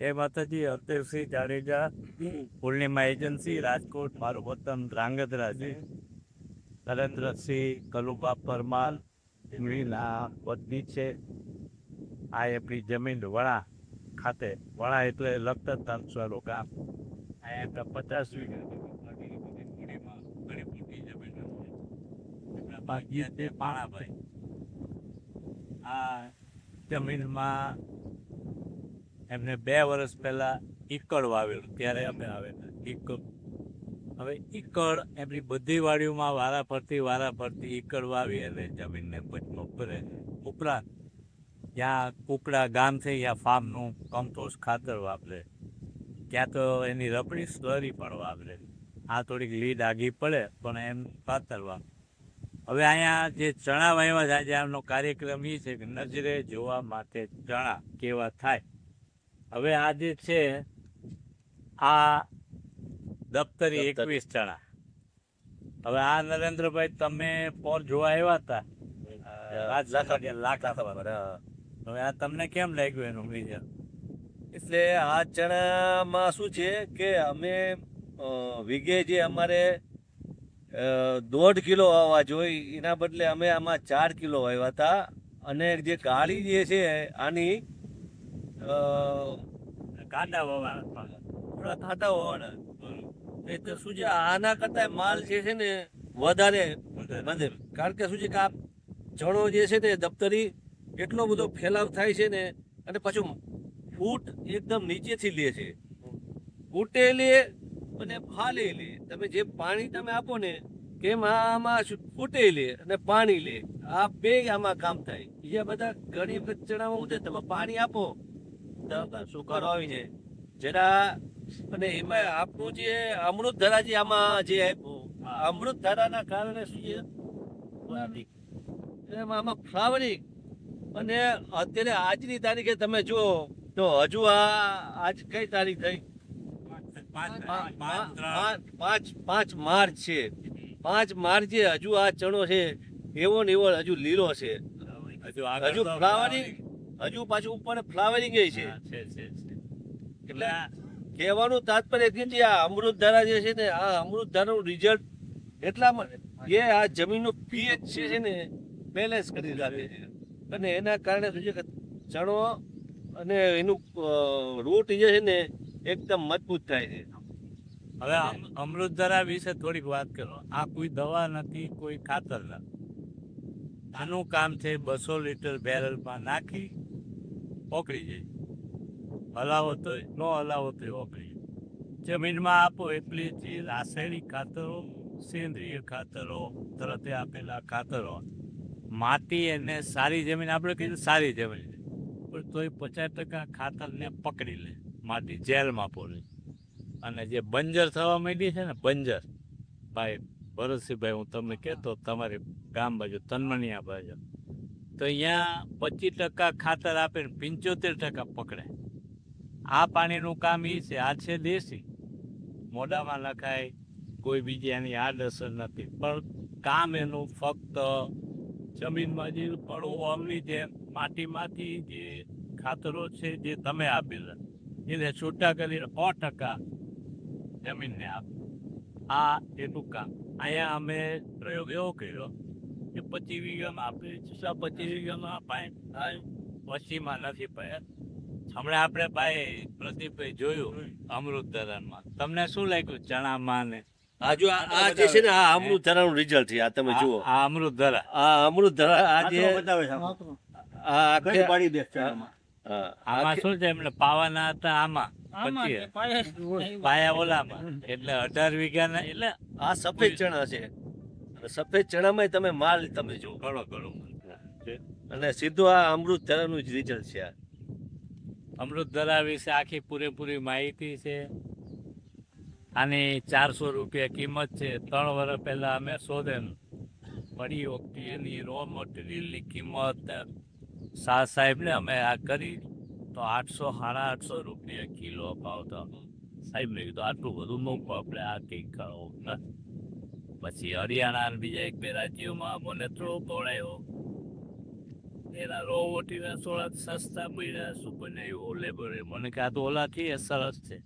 જય માતાજી. અતેરસિંહ જાડેજા, પૂર્ણિમા એજન્સી, રાજકોટ. મારું વતન ધ્રાંગધ્રા છે. નરેન્દ્રસિંહ કલુબા પરમાર એમના વતની છે. આ આપણી જમીન વણા ખાતે. વણા એટલે લખતર તાલુકાનું ગામ. આ એમના 50 વીઘા ઘણી મોટી જમીન છે. એમના ભાગ્ય છે પાણાભાઈ. આ જમીનમાં એમને 2 વર્ષ પહેલા ઈકળ વાવેલું, ત્યારે અમે આવેલા ઈકળ. હવે ઈકળ એમની બધી વાડીઓમાં વારા ફરતી ઈકળ વાવી અને જમીનને બચમાં ભરે. ઉપરાંત જ્યાં કુકડા ગામ છે ત્યાં ફાર્મનું કમ્પોસ્ટ ખાતર વાપરે, ત્યાં તો એની રબડી સ્લરી પણ વાપરે. આ થોડીક લીડ આગી પડે પણ એમ ખાતર વાપરે. હવે અહીંયા જે ચણા વાવ્યા છે, આજે આમનો કાર્યક્રમ એ છે કે નજરે જોવા માટે ચણા કેવા થાય. હવે આ જે છે આ દફતરી 21 ચણા. હવે આ નરેન્દ્રભાઈ તમે પોર જોવા આવ્યા હતા હવે આ તમને કેમ લાગ્યું એનું રિઝલ્ટ? એટલે આ ચણામાં શું છે કે અમે વીઘે જે અમારે 1.5 કિલો વાવવા જોઈએ એના બદલે અમે આમાં 4 કિલો વાવ્યા હતા. અને જે ગાળી જે છે આની કાંદા થોડા ખાતા હોવાના એટલે શું છે આના કરતા માલ જે છે ને વધારે વધે. કારણ કે શું છે કે આ ચણો જે છે ને દફતરી એટલો બધો ફેલાવ થાય છે ને, અને પાછું ફૂટ એકદમ નીચેથી લે છે. ફૂટે લે અને ફાલે લે. તમે જે પાણી તમે આપો ને કેમ આમાં ફૂટે લે અને પાણી લે, આ બે આમાં કામ થાય. બીજા બધા ઘણી વખત ચણામાં હું તમે પાણી આપો સુકારો આવી જાય જરા. અને એમાં આપણું જે અમૃત ધારા જે આમાં જે અમૃત ધારાના કારણે શું છે આમાં ફ્લાવરિંગ. અને અત્યારે આજની તારીખે તમે જુઓ તો હજુ આજ કઈ તારીખ થઈ? 5 માર્ચ છે. 5 માર્ચે હજુ આ ચણો છે એવો ને એવો હજુ લીલો છે. હજુ ફ્લાવરિંગ, હજુ પાછું ઉપર ફ્લાવરિંગ છે. એટલે કહેવાનું તાત્પર્ય કે જે આ અમૃત ધારા જે છે ને, આ અમૃત ધારાનું રિઝલ્ટ એટલામાં એ આ જમીનનું પીએચ છે ને બેલેન્સ કરી રાખે છે. અને એના કારણે શું છે કે ચણો અને એનું રૂટ જે છે ને એકદમ મજબૂત થાય છે. હવે અમૃતધારા વિશે થોડીક વાત કરો. આ કોઈ દવા નથી, કોઈ ખાતર નથી. આનું કામ છે 200 લીટર બેરલમાં નાખી ઓગળી જાય. હલાવો તો ન હલાવો તો ઓગળી જાય. જમીનમાં આપો એટલે જે રાસાયણિક ખાતરો, સેન્દ્રિય ખાતરો, તરતે આપેલા ખાતરો, માટી એને સારી જમીન, આપણે કીધું સારી જમીન પણ તોય 50% ખાતરને પકડી લે માટી, જેલમાં પોરે. અને જે બંજર થવા માંડી છે ને, બંજર ભાઈ ભરતસિંહભાઈ, હું તમને કહેતો તમારી ગામ બાજુ તનમણિયા બાજુ, તો અહીંયા 25% ખાતર આપે ને 75% પકડે. આ પાણીનું કામ એ છે. આ છે દેશી, મોઢામાં નખાય, કોઈ બીજી એની આડઅસર નથી. પણ કામ એનું ફક્ત જમીનમાં જે પડોની જે માટીમાંથી જે ખાતરો છે જે તમે આપેલા એને છૂટા કરીને 100% જમીનને આપે. આ એનું કામ. અહીંયા અમે પ્રયોગ એવો કર્યો કે 25 વીઘામાં આપણે 25 વીઘામાં પશ્ચિમમાં નથી પાયા. હમણાં આપણે ભાઈ પ્રદીપભાઈ જોયું અમૃત ધરાનમાં. તમને શું લાગ્યું ચણામાં ને? આ જો આ જે છે ને આ અમૃત ધારાનું રિઝલ્ટ છે. આ તમે જુઓ આ અમૃત ધરા, આ અમૃત ધારા આ જે આમાં શું છે એમને પાવાના હતા આમાં 25 પાયા ઓલામાં, એટલે 18 વીઘાના. એટલે આ સફેદ ચણા છે. સફેદ ચણામાં તમે માલ તમે જુઓ ઘણો અને સીધું આ અમૃત ધારાનું જ રિઝલ્ટ છે. અમૃત ધરા વિશે આખી પૂરેપૂરી માહિતી છે. આની 400 રૂપિયા કિંમત છે. 3 વર્ષ પહેલા અમે શોધેલું. પડી વખતે એની રો મટીરિયલની કિંમત શાહ સાહેબને અમે આ કરી તો 800-850 રૂપિયા કિલો ભાવતો. સાહેબ મેં કીધું આટલું બધું મોંઘું આપણે આ કંઈક કરો. પછી હરિયાણા બીજા 1-2 રાજ્યોમાં મને થોડો પહોળાયો એના રોબોટીના થોડા સસ્તા પડ્યા શું બનાવ્યું લેબર મને કે આ તો ઓલાથી એ સરસ છે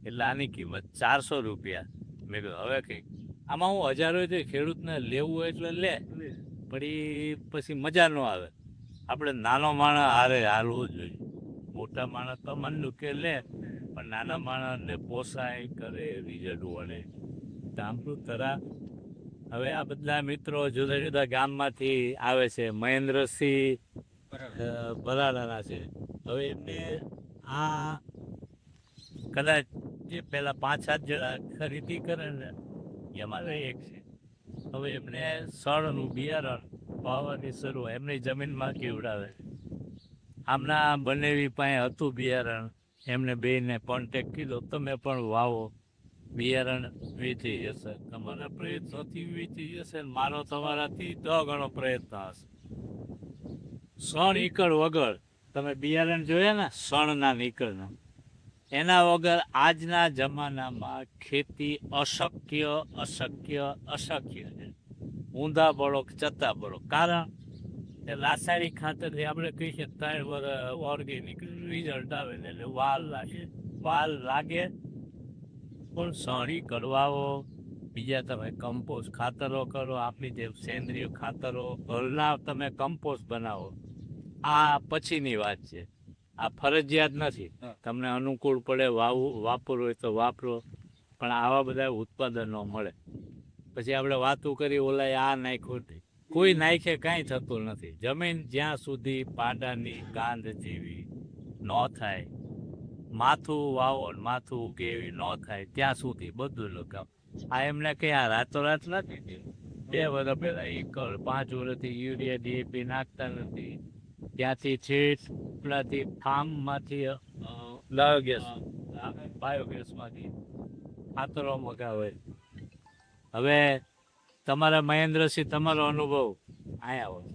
એટલે આની કિંમત 400 રૂપિયા. મેં કીધું હવે કંઈક આમાં હું હજારો હોય તો ખેડૂતને લેવું હોય એટલે લે પણ ઈ પછી મજા ન આવે. આપણે નાનો માણસ હારે હાલવું જોઈએ. મોટા માણસ તો મનનું કે લે પણ નાના માણસને પોસાય કરે રિઝલ્ટ વળે. ધામપુર તરા હવે આ બધા મિત્રો જુદા જુદા ગામમાંથી આવે છે. મહેન્દ્રસિંહ બરાડાના છે. હવે એમને આ કદાચ જે પેલા 5-7 જણા ખરીદી કરે ને એમાં એક છે. હવે એમને સળનું બિયારણ વાવવાની શરૂ એમની જમીનમાં કેવડાવે. આમના બંનેવી પાસે હતું બિયારણ. એમને બેને કોન્ટેક્ટ કીધો તમે પણ વાવો બિયારણ વેચી જશે. તમારા પ્રયત્નોથી વેચી જશે ને મારો તમારાથી 10 ગણો પ્રયત્ન હશે. સણ ઈકળ વગર તમે બિયારણ જોયા ને સણના નીકળના એના વગર આજના જમાનામાં ખેતી અશક્ય અશક્ય અશક્ય છે. ઊંધા પડો કે ચત્તા પડો. કારણ કે રાસાયણિક ખાતરથી આપણે કહીએ છીએ 3 વર્ષ ઓર્ગેનિક રિઝલ્ટ આવે ને એટલે વાર લાગે પણ સણી કરવાઓ બીજા તમે કમ્પોસ્ટ ખાતરો કરો. આપણી જે સેન્દ્રિય ખાતરો ઘરના તમે કમ્પોસ્ટ બનાવો. આ પછીની વાત છે. આ ફરજિયાત નથી. તમને અનુકૂળ પડે વાપરવું હોય તો વાપરો પણ આવા બધા ઉત્પાદનો મળે. પછી આપણે વાતો કરી ઓલા આ નાખ્યું કોઈ નાખે કાંઈ થતું નથી. જમીન જ્યાં સુધી પાડાની ગાંધ જેવી ન થાય માથું વાવો માથું કેવી ન થાય ત્યાં સુધી બધું લગાવ. આ એમને કંઈ આ રાતોરાત નથી. 2 વર્ષ પહેલા એકર 5 વર્ષથી યુરિયા ડીએપી નાખતા નથી. ત્યાંથી છેટ પેલાથી ફાર્મમાંથી બાયોગેસમાંથી ખાતરો મગાવે. હવે તમારા મહેન્દ્રસિંહ તમારો અનુભવ અહીંયા હોય